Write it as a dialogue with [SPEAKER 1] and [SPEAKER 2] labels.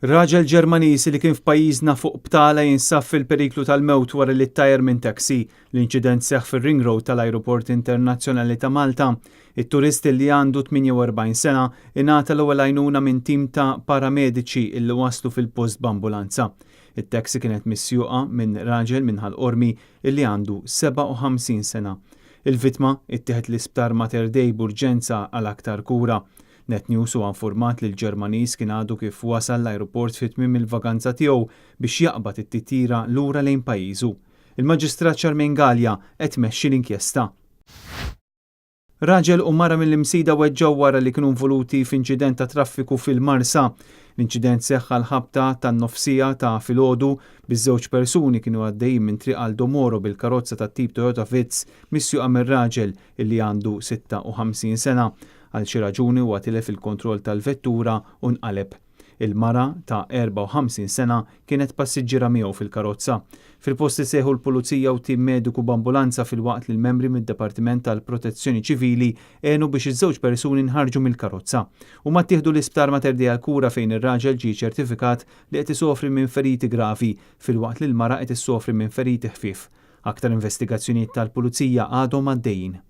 [SPEAKER 1] Raġel Ġermaniż li kien f'pajjiżna fuq btala jinsab fil-periklu tal-mewt wara li ttajjer minn taxi. L-inċident seħħ fir-Ring Road tal-Ajruport Internazzjonali ta' Malta. It-turist li għandu 48 sena ingħata l-ewwel għajnuna minn tim ta' paramediċi illi waslu fil-post b'ambulanza. It-taxi kienet missjuqa minn raġel minn Ħalqormi illi għandu 57 sena. Il-vittma ittieħed l-isptar Mater Dei b'urġenza għal aktar kura. Net News huwa infurmat li l-Ġermaniż kien għadu kif wasal l-ajruport fi tmiem il-vakanza tiegħu biex jaqbad it-titjira lura lejn pajjiżu. Il-Maġistrat Charmaine Galea qed tmexxi l-inkjesta. Raġel u mara mill-imsida weġġew wara li kienu involuti f'inċident ta' traffiku fil-Marsa. L-inċident seħħ għal-ħabta tan-nofsija ta' filgħodu biż-żewġ persuni kienu għaddejjin minn triq għal Domoro bil-karozza tat-tip Toyota Vitz missjuqa mir-raġel illi għandu 56 sena. Għal xi raġuni huwa tilef il-kontroll tal-vettura u nqaleb. Il-mara ta' 54 sena kienet passiġġiera miegħu fil-karozza. Fil-post isejħu l-pulizija u tim mediku b'ambulanza filwaqt li l-membri mid-Dipartiment tal-Protezzjoni Ċivili għenu biex iż-żewġ persuni nħarġu mill-karozza. Huma ttieħdu l-isptar Mater Dei għall-kura fejn ir-raġel ġie ċertifikat li qed isofri minn feriti gravi filwaqt li l-mara qed issofri minn feriti ħfief. Aktar investigazzjonijiet tal-pulizija għadhom għaddejjin.